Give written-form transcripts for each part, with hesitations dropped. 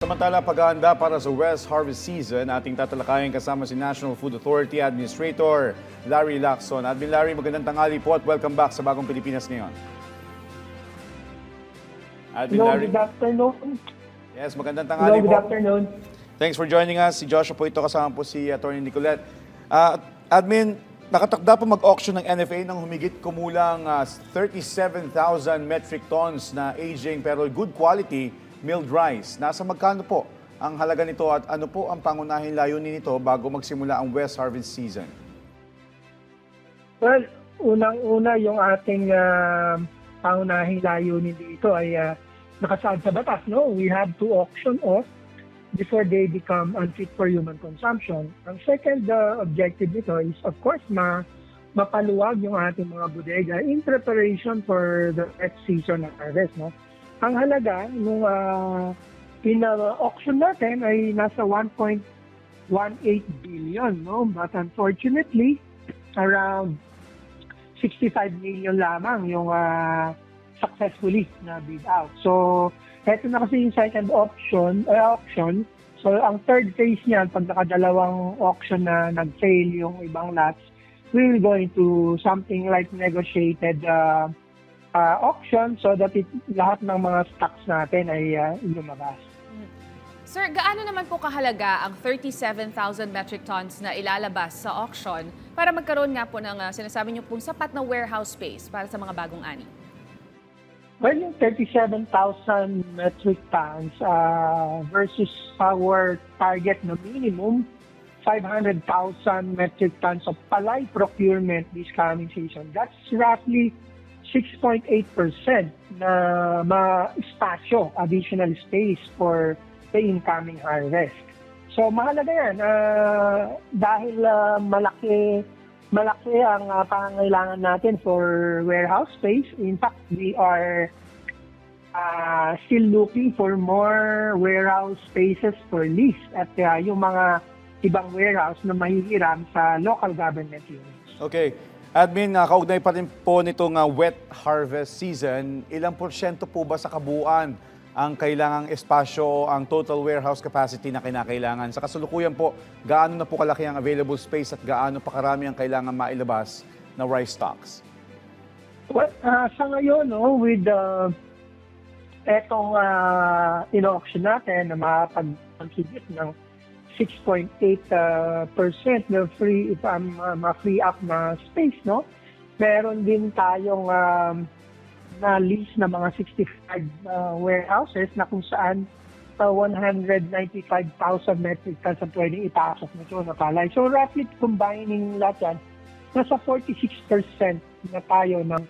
Samantala, paghahanda para sa West Harvest Season, ating tatalakayin kasama si National Food Authority Administrator Larry Lacson. Admin Larry, magandang tanghali po at welcome back sa Bagong Pilipinas ngayon. Admin Hello, Larry. good afternoon. Yes, magandang Hello, tanghali good po. afternoon. Thanks for joining us. Si Joshua po ito, kasama po si Atty. Nicolette. Admin, nakatakda po mag-auction ng NFA ng humigit kumulang 37,000 metric tons na aging pero good quality milled rice. Nasa magkano po ang halaga nito at ano po ang pangunahing layunin nito bago magsimula ang West Harvest Season? Well, unang-una yung ating pangunahing layunin dito ay nakasaad sa batas, no? We have to auction off before they become unfit for human consumption. Ang second objective nito is, of course, mapaluwag yung ating mga bodega in preparation for the next season of harvest, no? Ang halaga nung pina-auction natin ay nasa 1.18 billion, no? But unfortunately, around 65 million lamang yung successfully na bid out. So, eto na kasi yung second auction. So, ang third phase niyan, pag nakadalawang auction na nag-fail yung ibang lots, we will go into something like negotiated auction so that lahat ng mga stocks natin ay lumabas. Sir, gaano naman po kahalaga ang 37,000 metric tons na ilalabas sa auction para magkaroon nga po ng sinasabi niyo pong sapat na warehouse space para sa mga bagong ani? Well, yung 37,000 metric tons versus our target na minimum 500,000 metric tons of palay procurement this coming season. That's roughly 6.8% na ma-espasyo, additional space for the incoming harvest. So mahalaga yan dahil malaki ang pangangailangan natin for warehouse space. In fact, we are still looking for more warehouse spaces for lease at yung mga ibang warehouse na mahihiram sa local government units. Okay. Admin, kaugnay pa rin po nitong wet harvest season, ilang porsyento po ba sa kabuuan ang kailangang espasyo, ang total warehouse capacity na kinakailangan? Sa kasalukuyan po, gaano na po kalaki ang available space at gaano pa karami ang kailangan mailabas na rice stocks? Well, sa ngayon, no, with etong in-auction natin na makapag-contribute ng 6.8% na free up na space, no? Meron din tayong na lease na mga 65 warehouses na kung saan 195,000 metric tons ang pwedeng ipasok nito na palay. So roughly combining lahat yan, nasa 46% na tayo ng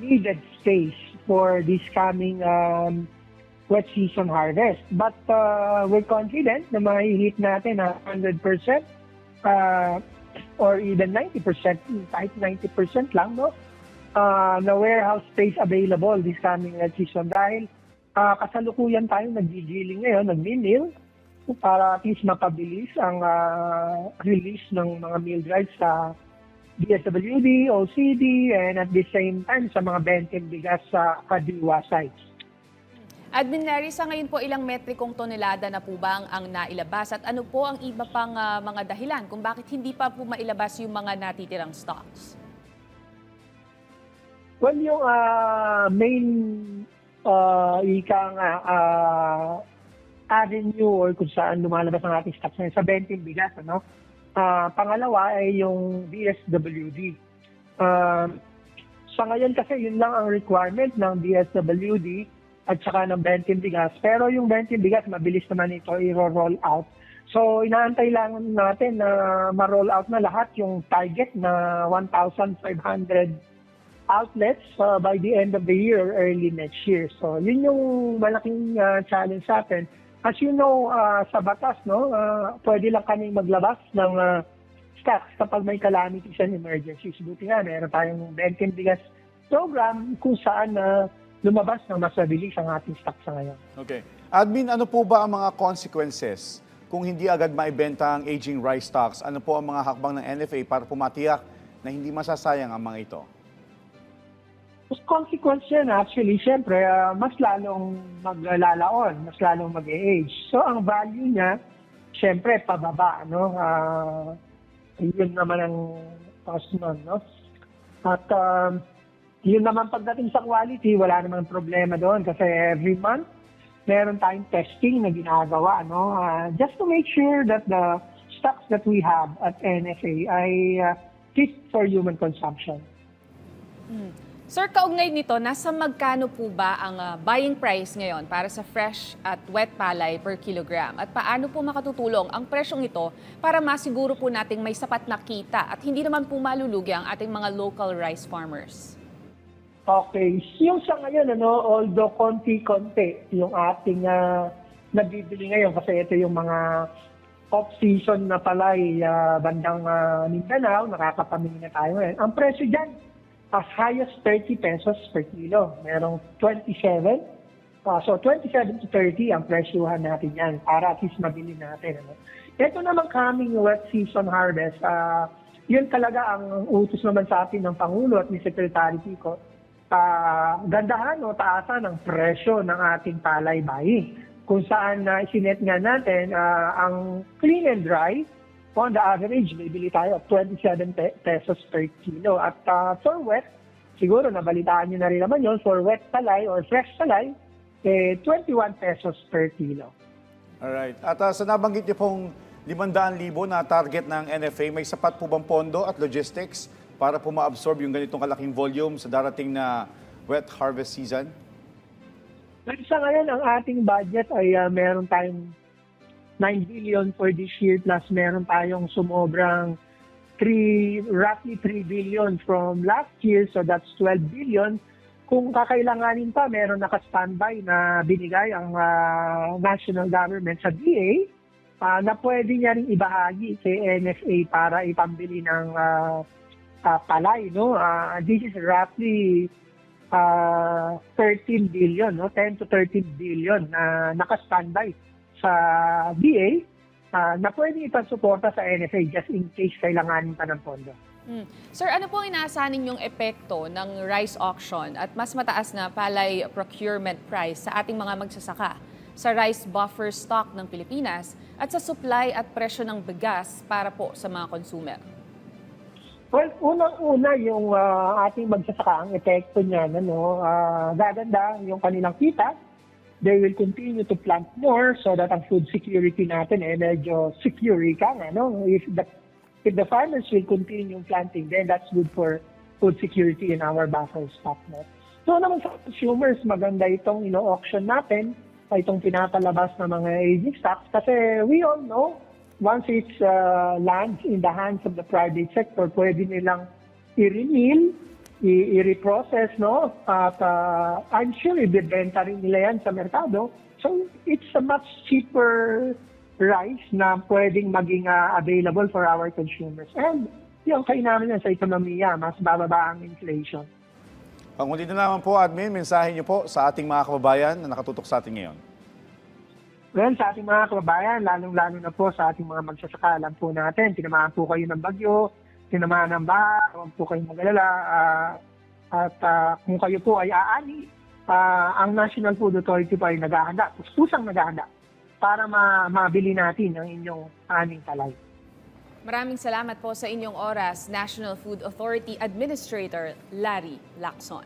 needed space for this coming wet season harvest. But we're confident na mahihit natin 100% or even 90%, kahit 90% lang, no? Na warehouse space available this coming wet season dahil kasalukuyan tayo nag-dealing ngayon, nag-mill para at least mapabilis ang release ng mga milled rice sa DSWD, OCD, and at the same time sa mga benteng bigas sa kadiwa sites. Admin Larry, sa ngayon po ilang metrikong tonelada na po ba ang nailabas at ano po ang iba pang mga dahilan kung bakit hindi pa po mailabas yung mga natitirang stocks? Well, yung main avenue or kung saan lumalabas ang ating stocks na sa benteng bigas, ano? Pangalawa ay yung DSWD. Sa ngayon kasi yun lang ang requirement ng DSWD at saka ng benteng bigas. Pero yung benteng bigas, mabilis naman ito i-roll out. So, inaantay lang natin na ma-roll out na lahat yung target na 1,500 outlets by the end of the year or early next year. So, yun yung malaking challenge sa atin. As you know, sa batas, no, pwede lang kami maglabas ng stocks kapag may calamities and emergencies. Buti nga, meron tayong benteng bigas program kung saan lumabas ng mas mabilis ang ating stock sa ngayon. Okay. Admin, ano po ba ang mga consequences kung hindi agad maibenta ang aging rice stocks? Ano po ang mga hakbang ng NFA para pumatiyak na hindi masasayang ang mga ito? consequence yan actually, syempre, mas lalong maglalaon, mas lalong mag-age. So, ang value niya, syempre, pababa, no? Yun naman ang cost nun, no? At yun naman pagdating sa quality, wala namang problema doon kasi every month, meron tayong testing na ginagawa, no? Just to make sure that the stocks that we have at NFA ay fit for human consumption. Sir, kaugnay nito, nasa magkano po ba ang buying price ngayon para sa fresh at wet palay per kilogram? At paano po makatutulong ang presyong ito para masiguro po nating may sapat na kita at hindi naman po malulugi ang ating mga local rice farmers? Okay. Yung sa ngayon, although konti-konti yung ating nabibili ngayon kasi ito yung mga off-season na palay bandang Mindanao, nakakapamili na tayo ngayon. Ang presyo dyan, as high as 30 pesos per kilo. Merong 27. So 27 to 30 ang presyuhan natin yan para at least mabili natin. Ito naman coming wet season harvest, yun talaga ang utos naman sa atin ng Pangulo at ni Secretary Pico. Gandahan o taasan ang presyo ng ating palay buying. Kung saan isinet nga natin ang clean and dry, on the average, bibili tayo of 27 pesos per kilo. At for wet, siguro nabalitaan nyo na rin naman yun, for wet palay or fresh palay, 21 pesos per kilo. Alright. At sa nabanggit niyo pong 500,000 na target ng NFA, may sapat po bang pondo at logistics para po ma-absorb yung ganitong kalaking volume sa darating na wet harvest season? Sa ngayon, ang ating budget ay meron tayong 9 billion for this year plus meron tayong sumobrang roughly 3 billion from last year, so that's 12 billion. Kung kakailanganin pa, meron naka-standby na binigay ang national government sa DA na pwede niya rin ibahagi kay NFA para ipambili ng palay. No? This is roughly 13 billion, no? 10 to 13 billion na naka-standby sa DA na pwede ipasuporta sa NFA just in case kailanganin pa ng pondo. Sir, ano po ang inaasahan ninyong epekto ng rice auction at mas mataas na palay procurement price sa ating mga magsasaka sa rice buffer stock ng Pilipinas at sa supply at presyo ng bigas para po sa mga consumer? Well, unang-una yung ating magsasaka, ang epekto niya, gaganda yung kanilang kita. They will continue to plant more so that ang food security natin medyo secure ka nga, no? If the farmers will continue planting, then that's good for food security in our buffer stock. No? So naman sa consumers, maganda itong auction natin, itong pinapalabas ng mga aging stocks kasi we all know once it lands in the hands of the private sector, pwede nilang i-renew, i-reprocess, no? At I'm sure ibebenta rin nila yan sa merkado. So it's a much cheaper rice na pwedeng maging available for our consumers. And yung kainaman yan sa ekonomiya, mas bababa ang inflation. Panghuli na naman po, Admin, mensahe niyo po sa ating mga kababayan na nakatutok sa atin ngayon. Well, sa ating mga kababayan, lalong-lalo na po sa ating mga magsasaka, alam po natin, tinamaan po kayo ng bagyo, tinamaan ng baha, huwag po kayong mag-alala. At kung kayo po ay aani, ang National Food Authority po ay naghahanda, pusang naghahanda, para mabili natin ang inyong aning palay. Maraming salamat po sa inyong oras, National Food Authority Administrator Larry Lacson.